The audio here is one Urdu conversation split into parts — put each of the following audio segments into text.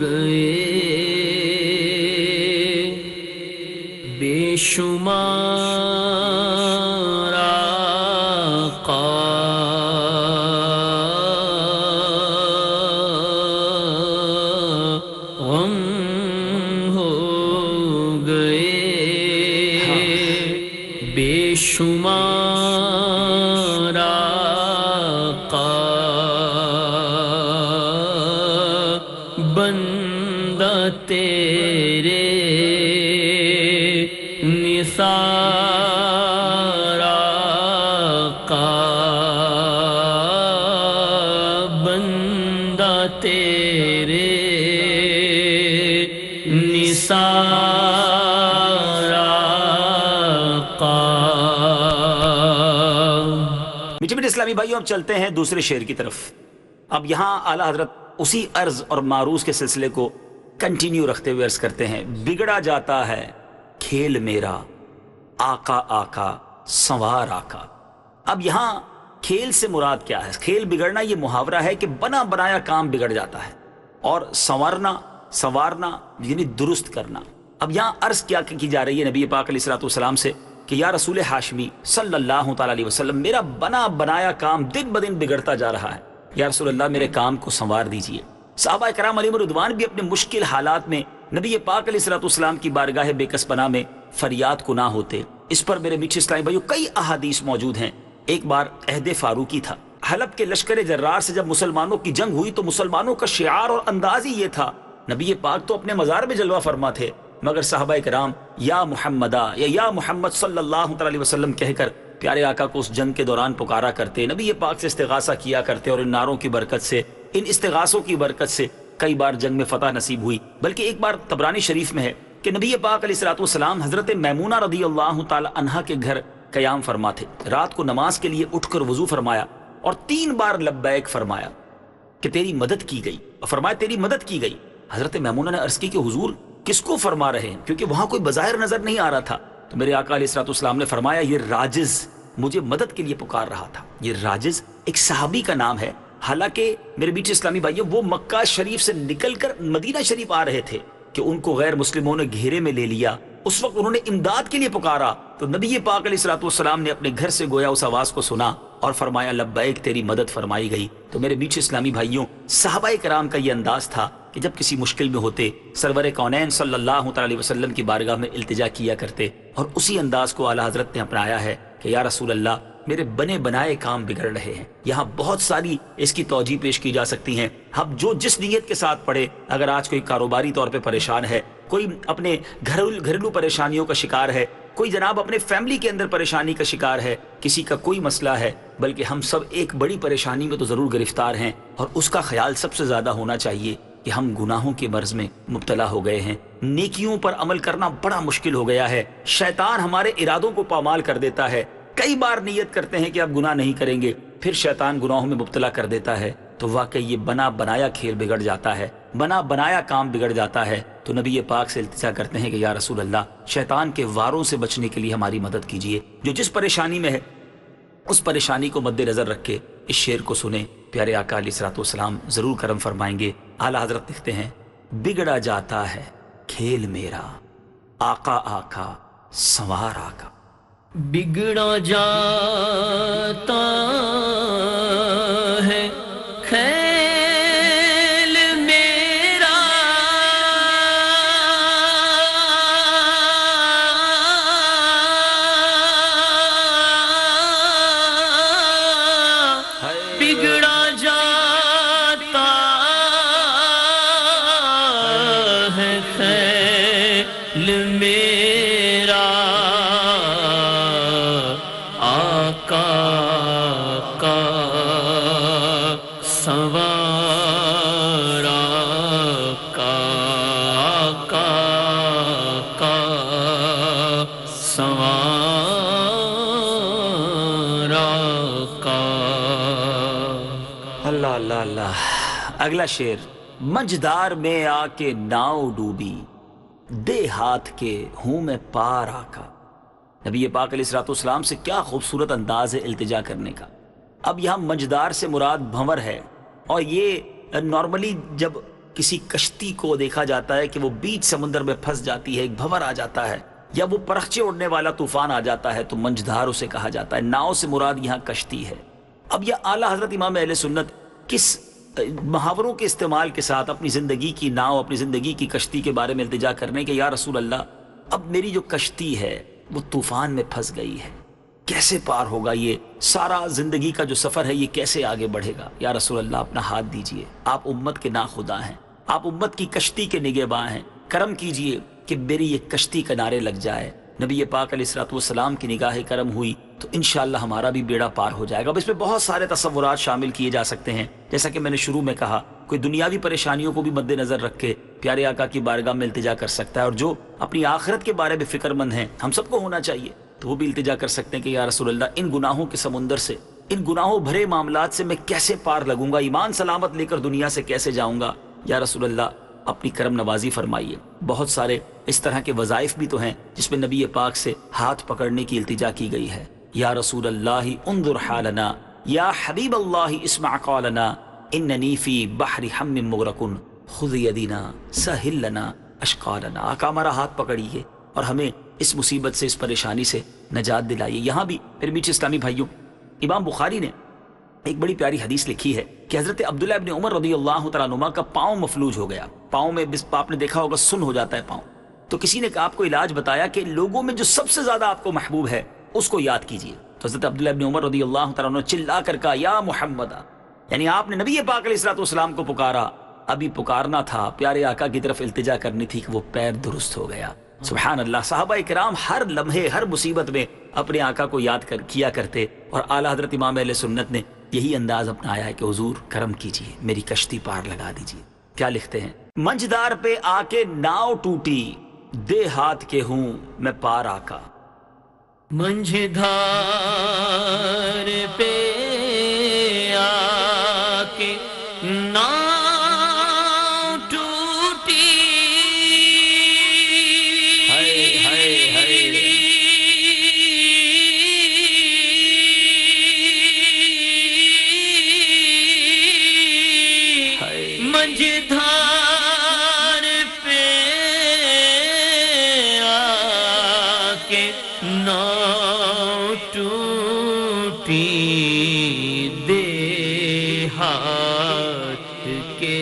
گئے بے شمار آقا غم ہو گئے بے شمار آقا بندہ تیرے نثار آقا بندہ تیرے نثار آقا۔ میٹھے میٹھے اسلامی بھائیوں، اب چلتے ہیں دوسرے شعر کی طرف۔ اب یہاں اعلیٰ حضرت اسی عرض اور معروض کے سلسلے کو کنٹینیو رکھتے ہوئے عرض کرتے ہیں، بگڑا جاتا ہے کھیل میرا آقا آقا سنوار آقا۔ اب یہاں کھیل سے مراد کیا ہے؟ کھیل بگڑنا یہ محاورہ ہے کہ بنا بنایا کام بگڑ جاتا ہے، اور سنوارنا یعنی درست کرنا۔ اب یہاں عرض کیا کی جا رہی ہے نبی پاک علیہ الصلوۃ والسلام سے کہ یا رسول ہاشمی صلی اللہ تعالیٰ علیہ وسلم، میرا بنا بنایا کام دن بدن بگڑتا جا رہا ہے، یا رسول اللہ میرے کام کو سنوار دیجئے۔ صحابہ کرام علیہم رضوان بھی اپنے مشکل حالات میں نبی پاک علیہ الصلوۃ والسلام کی بارگاہ بے کس پناہ میں فریاد کو نہ ہوتے۔ اس پر میرے میٹھے اسلامی بھائیوں کئی احادیث موجود ہیں۔ ایک بار عہد فاروقی تھا، حلب کے لشکر جرار سے جب مسلمانوں کی جنگ ہوئی تو مسلمانوں کا شعار اور انداز ہی یہ تھا، نبی پاک تو اپنے مزار میں جلوہ فرما تھے، مگر صحابہ کرام یا محمدہ یا محمد صلی اللہ علیہ وسلم کہہ کر پیارے آقا کو اس جنگ کے دوران پکارا کرتے، نبی پاک سے استغاثہ کیا کرتے، اور ان نعروں کی برکت سے، ان استغاثوں کی برکت سے کئی بار جنگ میں فتح نصیب ہوئی۔ بلکہ ایک بار طبرانی شریف میں ہے کہ نبی پاک علیہ الصلوۃ والسلام حضرت میمونہ رضی اللہ تعالی عنہا کے گھر قیام فرما تھے، رات کو نماز کے لیے اٹھ کر وضو فرمایا اور 3 بار لبیک فرمایا کہ تیری مدد کی گئی، اور فرمایا تیری مدد کی گئی۔ حضرت میمونہ نے عرض کی کہ حضور کس کو فرما رہے ہیں، کیونکہ وہاں کوئی بظاہر نظر نہیں آ رہا تھا۔ تو میرے آقا علیہ الصلوۃ والسلام نے فرمایا یہ راجز مجھے مدد کے لیے پکار رہا تھا۔ یہ راجز ایک صحابی کا نام ہے، حالانکہ میرے بیچ اسلامی بھائیوں وہ مکہ شریف سے نکل کر مدینہ شریف آ رہے تھے کہ ان کو غیر مسلموں نے گھیرے میں لے لیا۔ اس وقت انہوں نے امداد کے لیے پکارا تو نبی پاک علیہ الصلوۃ والسلام نے اپنے گھر سے گویا اس آواز کو سنا اور فرمایا لبیک تیری مدد فرمائی گئی۔ تو میرے بیچ اسلامی بھائیوں صحابہ کرام کا یہ انداز تھا کہ جب کسی مشکل میں ہوتے سرور کونین صلی اللہ علیہ وسلم کی بارگاہ میں التجا کیا کرتے، اور اسی انداز کو اعلیٰ حضرت نے اپنایا ہے کہ یا رسول اللہ میرے بنے بنائے کام بگڑ رہے ہیں۔ یہاں بہت ساری اس کی توجیہ پیش کی جا سکتی ہیں، ہم جو جس نیت کے ساتھ پڑھے، اگر آج کوئی کاروباری طور پہ پریشان ہے، کوئی اپنے گھریلو پریشانیوں کا شکار ہے، کوئی جناب اپنے فیملی کے اندر پریشانی کا شکار ہے، کسی کا کوئی مسئلہ ہے، بلکہ ہم سب ایک بڑی پریشانی میں تو ضرور گرفتار ہیں، اور اس کا خیال سب سے زیادہ ہونا چاہیے کہ ہم گناہوں کے مرض میں مبتلا ہو گئے ہیں، نیکیوں پر عمل کرنا بڑا مشکل ہو گیا ہے، شیطان ہمارے ارادوں کو پامال کر دیتا ہے، کئی بار نیت کرتے ہیں کہ اب گناہ نہیں کریں گے، پھر شیطان گناہوں میں مبتلا کر دیتا ہے، تو واقعی یہ بنا بنایا کھیل بگڑ جاتا ہے، بنا بنایا کام بگڑ جاتا ہے۔ تو نبی پاک سے التجا کرتے ہیں کہ یا رسول اللہ شیطان کے واروں سے بچنے کے لیے ہماری مدد کیجیے، جو جس پریشانی میں ہے اس پریشانی کو مد نظر رکھ کے اس شعر کو سنیں، پیارے آقا علیہ الصلوۃ والسلام ضرور کرم فرمائیں گے۔ اعلیٰ حضرت لکھتے ہیں بگڑا جاتا ہے کھیل میرا آقا آقا سنوار آقا، بگڑا جاتا ہے کھیل میرا بگڑا جاتا ہے کھیل میرا آقا کا سنوار آقا کا سنوار آقا۔ اللہ اللہ اللہ۔ اگلا شعر، مجدار میں آ کے ناؤ ڈوبی، دے ہاتھ کے ہوں میں پار آقا۔ نبی پاک علیہ الصلوۃ والسلام سے کیا خوبصورت انداز ہے التجا کرنے کا۔ اب یہاں مجدار سے مراد بھنور ہے، اور یہ نارملی جب کسی کشتی کو دیکھا جاتا ہے کہ وہ بیچ سمندر میں پھنس جاتی ہے، ایک بھنور آ جاتا ہے یا وہ پرخچے اڑنے والا طوفان آ جاتا ہے تو منجدھار اسے کہا جاتا ہے۔ ناؤ سے مراد یہاں کشتی ہے۔ اب یہ اعلیٰ حضرت امام اہل سنت کس محاوروں کے استعمال کے ساتھ اپنی زندگی کی ناؤ، اپنی زندگی کی کشتی کے بارے میں التجا کرنے کہ یا رسول اللہ اب میری جو کشتی ہے وہ طوفان میں پھنس گئی ہے، کیسے پار ہوگا، یہ سارا زندگی کا جو سفر ہے یہ کیسے آگے بڑھے گا؟ یا رسول اللہ اپنا ہاتھ دیجئے، آپ امت کے ناخدا ہیں، آپ امت کی کشتی کے نگہباں ہیں، کرم کیجئے کہ میری یہ کشتی کنارے لگ جائے۔ نبی پاک علیہ الصلوۃ والسلام کی نگاہ کرم ہوئی تو انشاءاللہ ہمارا بھی بیڑا پار ہو جائے گا۔ اب اس میں بہت سارے تصورات شامل کیے جا سکتے ہیں، جیسا کہ میں نے شروع میں کہا، کوئی دنیاوی پریشانیوں کو بھی مد نظر رکھ کے پیارے آقا کی بارگاہ میں التجا کر سکتا ہے، اور جو اپنی آخرت کے بارے میں فکر مند ہیں، ہم سب کو ہونا چاہیے، تو وہ بھی التجا کر سکتے ہیں کہ یا رسول اللہ ان گناہوں کے سمندر سے، ان گناہوں بھرے معاملات سے میں کیسے پار لگوں گا، ایمان سلامت لے کر دنیا سے کیسے جاؤں گا؟ یا رسول اللہ اپنی کرم نوازی فرمائیے۔ بہت سارے اس طرح کے وظائف بھی تو ہیں جس میں نبی پاک سے ہاتھ پکڑنے کی التجا کی گئی ہے۔ یا رسول اللہ انظر حالنا، یا حبیب اللہ اسمع قولنا، اننی فی بحر ہم مغرق خذ یدینا سہل لنا اشقالنا۔ آقا ہمارا ہاتھ پکڑیے اور ہمیں اس مصیبت سے، اس پریشانی سے نجات دلائیے۔ یہاں بھی پھر میٹھے اسلامی بھائیوں، امام بخاری نے ایک بڑی پیاری حدیث لکھی ہے کہ حضرت عبداللہ ابن عمر رضی اللہ تعالیٰ عنہما کا پاؤں مفلوج ہو گیا، پاؤں میں آپ نے دیکھا ہوگا سن ہو جاتا ہے پاؤں، تو کسی نے آپ کو علاج بتایا کہ لوگوں میں جو سب سے زیادہ آپ کو محبوب ہے اس کو یاد کیجیے۔ تو حضرت عبداللہ ابن عمر رضی اللہ تعالیٰ عنہ چلا کر کہا یا محمد، یعنی آپ نے نبی پاک علیہ الصلوۃ والسلام کو پکارا، ابھی پکارنا تھا، پیارے آقا کی طرف التجا کرنی تھی کہ وہ پیر درست ہو گیا۔ سبحان اللہ، صحابہ کرام ہر لمحے، ہر مصیبت میں اپنے آقا کو یاد کیا کرتے، اور اعلیٰ حضرت امام اہل سنت نے یہی انداز اپنایا ہے کہ حضور کرم کیجیے، میری کشتی پار لگا دیجیے۔ کیا لکھتے ہیں؟ منجدار پہ آ کے ناؤ ٹوٹی، دے ہاتھ کے ہوں میں پار آقا۔ منجھدار پہ آ کے ناؤ ٹوٹی، ہائے ہائے ہائے، منجھدار پہ آ کے ناؤ ٹوٹی، دے ہاتھ کے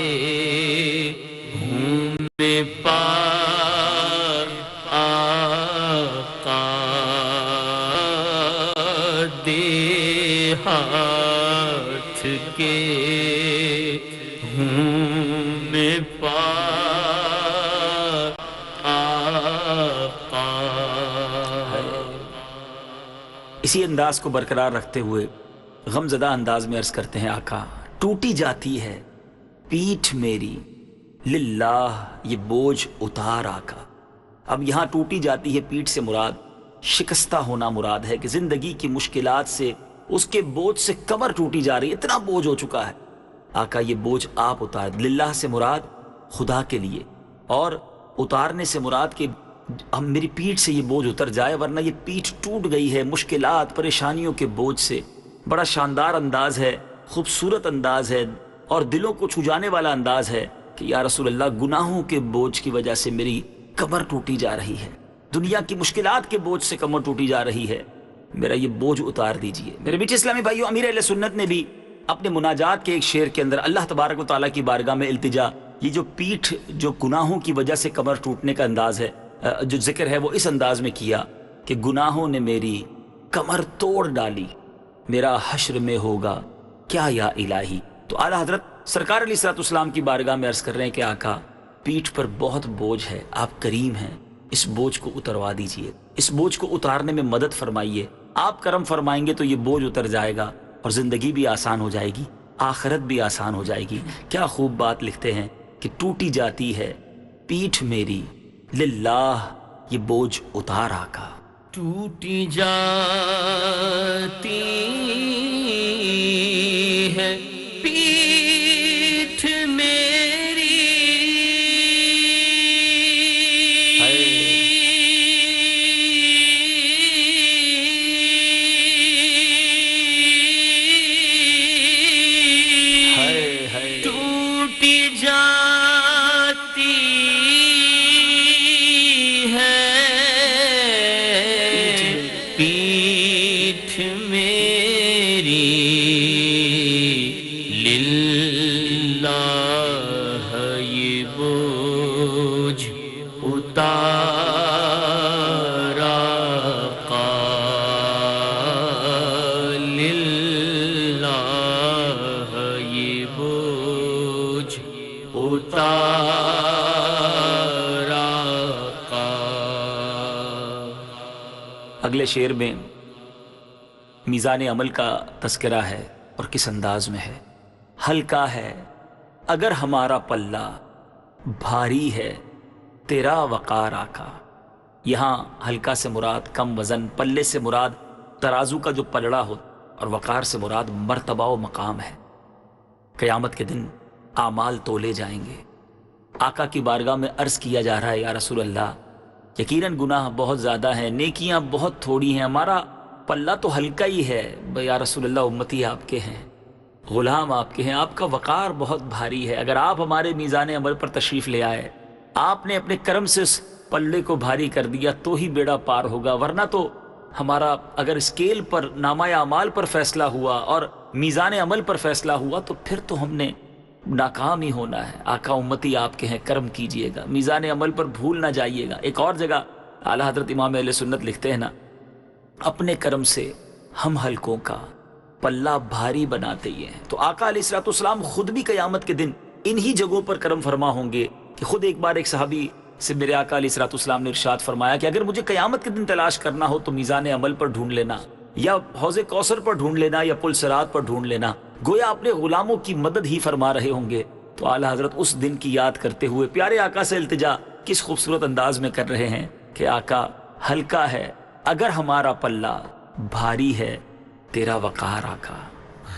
ہوں میں پار آقا، دے ہاتھ کے ہوں میں پار آقا۔ اسی انداز کو برقرار رکھتے ہوئے غمزدہ انداز میں عرض کرتے ہیں آقا، ٹوٹی جاتی ہے پیٹھ میری للہ، یہ بوجھ اتار آقا۔ اب یہاں ٹوٹی جاتی ہے پیٹھ سے مراد شکستہ ہونا مراد ہے کہ زندگی کی مشکلات سے، اس کے بوجھ سے کمر ٹوٹی جا رہی ہے، اتنا بوجھ ہو چکا ہے، آقا یہ بوجھ آپ اتار۔ للہ سے مراد خدا کے لیے، اور اتارنے سے مراد کہ ہم میری پیٹھ سے یہ بوجھ اتر جائے، ورنہ یہ پیٹھ ٹوٹ گئی ہے مشکلات پریشانیوں کے بوجھ سے۔ بڑا شاندار انداز ہے، خوبصورت انداز ہے، اور دلوں کو چھو جانے والا انداز ہے کہ یا رسول اللہ گناہوں کے بوجھ کی وجہ سے میری کمر ٹوٹی جا رہی ہے، دنیا کی مشکلات کے بوجھ سے کمر ٹوٹی جا رہی ہے، میرا یہ بوجھ اتار دیجئے۔ میرے میٹھے اسلامی بھائیو، امیر اہل سنت نے بھی اپنے مناجات کے ایک شعر کے اندر اللہ تبارک و تعالیٰ کی بارگاہ میں التجا، یہ جو پیٹھ جو گناہوں کی وجہ سے کمر ٹوٹنے کا انداز ہے، جو ذکر ہے وہ اس انداز میں کیا کہ گناہوں نے میری کمر توڑ ڈالی، میرا حشر میں ہوگا کیا یا الہی۔ تو اعلیٰ حضرت سرکار علیہ الصلوۃ والسلام کی بارگاہ میں عرض کر رہے ہیں کہ آقا پیٹھ پر بہت بوجھ ہے، آپ کریم ہیں، اس بوجھ کو اتروا دیجئے، اس بوجھ کو اتارنے میں مدد فرمائیے، آپ کرم فرمائیں گے تو یہ بوجھ اتر جائے گا اور زندگی بھی آسان ہو جائے گی، آخرت بھی آسان ہو جائے گی۔ کیا خوب بات لکھتے ہیں کہ ٹوٹی جاتی ہے پیٹھ میری للہ، یہ بوجھ اتار آقا۔ ٹوٹی جاتی ہے پیٹھ میری، ٹوٹی جاتی مختار آقا۔ اگلے شعر میں میزان عمل کا تذکرہ ہے اور کس انداز میں ہے۔ ہلکا ہے اگر ہمارا پلہ، بھاری ہے تیرا وقار آقا۔ یہاں ہلکا سے مراد کم وزن، پلے سے مراد ترازو کا جو پلڑا ہو، اور وقار سے مراد مرتبہ و مقام ہے۔ قیامت کے دن اعمال تولے جائیں گے۔ آقا کی بارگاہ میں عرض کیا جا رہا ہے، یا رسول اللہ یقیناً گناہ بہت زیادہ ہیں، نیکیاں بہت تھوڑی ہیں، ہمارا پلہ تو ہلکا ہی ہے۔ یا رسول اللہ امتی آپ کے ہیں، غلام آپ کے ہیں، آپ کا وقار بہت بھاری ہے۔ اگر آپ ہمارے میزان عمل پر تشریف لے آئے، آپ نے اپنے کرم سے اس پلے کو بھاری کر دیا تو ہی بیڑا پار ہوگا، ورنہ تو ہمارا اگر اسکیل پر نامہ اعمال پر فیصلہ ہوا اور میزان عمل پر فیصلہ ہوا تو پھر تو ہم نے ناکام ہی ہونا ہے۔ آقا امتی آپ کے ہیں، کرم کیجئے گا، میزان عمل پر بھول نہ جائیے گا۔ ایک اور جگہ اعلیٰ حضرت امام اہل سنت لکھتے ہیں نا، اپنے کرم سے ہم ہلکوں کا پلہ بھاری بناتے ہی ہیں۔ تو آقا علیہ الصلوۃ والسلام خود بھی قیامت کے دن انہی جگہوں پر کرم فرما ہوں گے کہ خود ایک بار ایک صحابی سے میرے آقا علیہ الصلوۃ والسلام نے ارشاد فرمایا کہ اگر مجھے قیامت کے دن تلاش کرنا ہو تو میزان عمل پر ڈھونڈ لینا، یا حوض کوثر پر ڈھونڈ لینا، یا پل صراط پر ڈھونڈ لینا، گویا اپنے غلاموں کی مدد ہی فرما رہے ہوں گے۔ تو اعلیٰ حضرت اس دن کی یاد کرتے ہوئے پیارے آقا سے التجا کس خوبصورت انداز میں کر رہے ہیں کہ آقا ہلکا ہے اگر ہمارا پلہ، بھاری ہے تیرا وقار آقا۔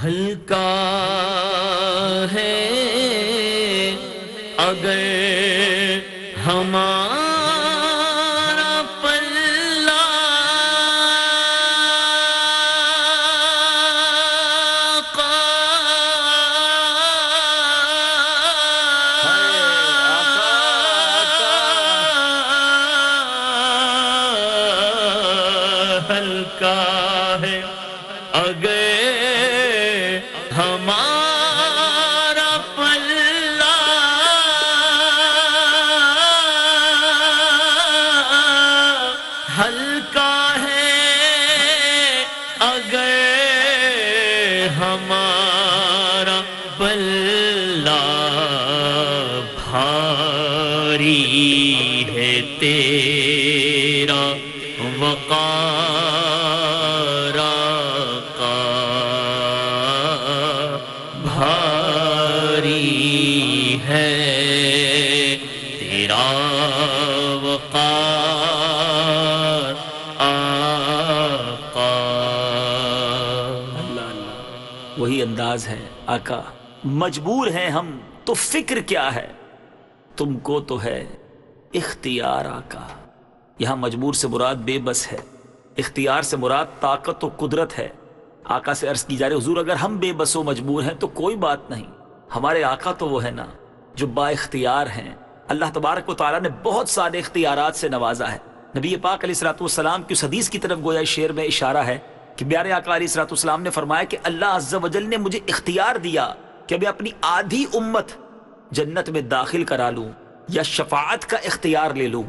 ہلکا ہے اگر ہمارا پلہ، ہلکا ہے اگر ہمارا پلہ، ہلکا ہے اگر ہمارا پلہ، بھاری ہے تیرا وقار آقا، بھاری ہے تیرا وقار آقا۔ اللہ اللہ، وہی انداز ہے آقا۔ مجبور ہیں ہم تو فکر کیا ہے، تم کو تو ہے اختیار آقا۔ یہاں مجبور سے مراد بے بس ہے، اختیار سے مراد طاقت و قدرت ہے۔ آقا سے عرض کی جا رہی حضور اگر ہم بے بس و مجبور ہیں تو کوئی بات نہیں، ہمارے آقا تو وہ ہے نا جو با اختیار ہیں۔ اللہ تبارک و تعالیٰ نے بہت سارے اختیارات سے نوازا ہے۔ نبی پاک علیہ الصلوۃ والسلام کی اس حدیث کی طرف گویا شعر میں اشارہ ہے کہ پیارے آقا علیہ الصلوۃ والسلام نے فرمایا کہ اللہ عز و جل نے مجھے اختیار دیا کہ میں اپنی آدھی امت جنت میں داخل کرا لوں یا شفاعت کا اختیار لے لوں۔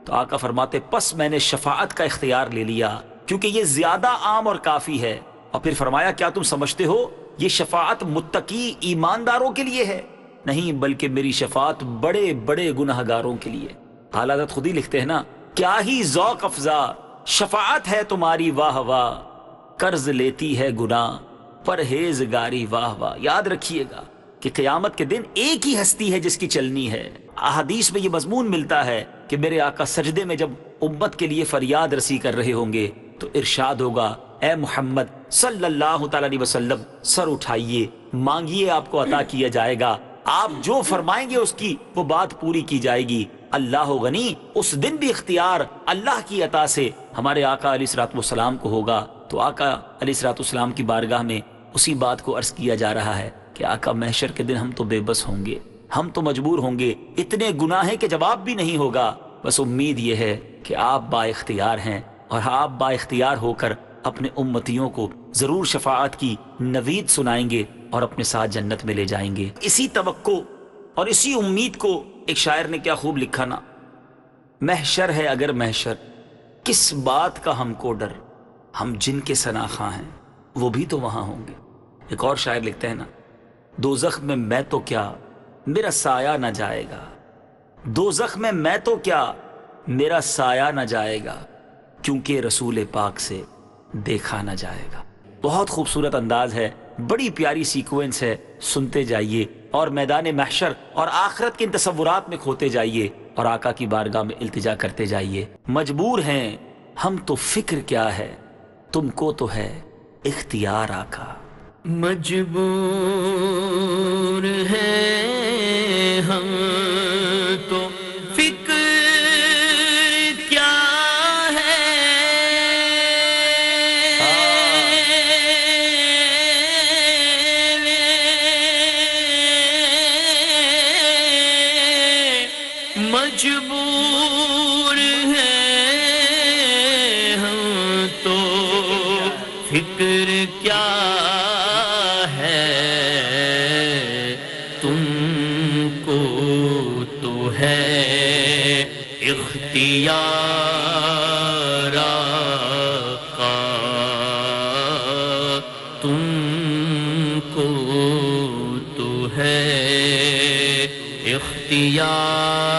تو آقا فرماتے پس میں نے شفاعت کا اختیار لے لیا کیونکہ یہ زیادہ عام اور کافی ہے۔ اور پھر فرمایا کیا تم سمجھتے ہو یہ شفاعت متقی ایمانداروں کے لیے ہے؟ نہیں، بلکہ میری شفاعت بڑے بڑے گناہگاروں کے لیے۔ اعلیٰ حضرت خود ہی لکھتے ہیں نا، کیا ہی ذوق افزا شفاعت ہے تمہاری واہ واہ، قرض لیتی ہے گناہ پرہیزگاری واہ واہ۔ یاد رکھیے گا کہ قیامت کے دن ایک ہی ہستی ہے جس کی چلنی ہے۔ احادیث میں یہ مضمون ملتا ہے کہ میرے آقا سجدے میں جب امت کے لیے فریاد رسی کر رہے ہوں گے تو ارشاد ہوگا اے محمد صلی اللہ تعالی علیہ وسلم سر اٹھائیے، مانگیے آپ کو عطا کیا جائے گا، آپ جو فرمائیں گے اس کی وہ بات پوری کی جائے گی۔ اللہ غنی، اس دن بھی اختیار اللہ کی عطا سے ہمارے آقا علیہ الصلوۃ والسلام کو ہوگا۔ تو آقا علیہ الصلوۃ والسلام کی بارگاہ میں اسی بات کو عرض کیا جا رہا ہے کہ آقا محشر کے دن ہم تو بے بس ہوں گے، ہم تو مجبور ہوں گے، اتنے گناہ ہیں کہ جواب بھی نہیں ہوگا، بس امید یہ ہے کہ آپ با اختیار ہیں اور آپ با اختیار ہو کر اپنے امتیوں کو ضرور شفاعت کی نوید سنائیں گے اور اپنے ساتھ جنت میں لے جائیں گے۔ اسی توقع اور اسی امید کو ایک شاعر نے کیا خوب لکھا نا، محشر ہے اگر محشر کس بات کا ہم کو ڈر، ہم جن کے سناخواں ہیں وہ بھی تو وہاں ہوں گے۔ ایک اور شاعر لکھتے ہیں نا، دوزخ میں تو کیا میرا سایہ نہ جائے گا، دوزخ میں تو کیا میرا سایہ نہ جائے گا، کیونکہ رسول پاک سے دیکھا نہ جائے گا۔ بہت خوبصورت انداز ہے، بڑی پیاری سیکوینس ہے، سنتے جائیے اور میدان محشر اور آخرت کے ان تصورات میں کھوتے جائیے اور آقا کی بارگاہ میں التجا کرتے جائیے۔ مجبور ہیں ہم تو فکر کیا ہے، تم کو تو ہے اختیار آقا۔ مجبور ہیں ہم تو فکر کیا ہے، مجبور ہیں ہم تو فکر کیا ہے، تم کو تو ہے اختیار آقا، تم کو تو ہے اختیار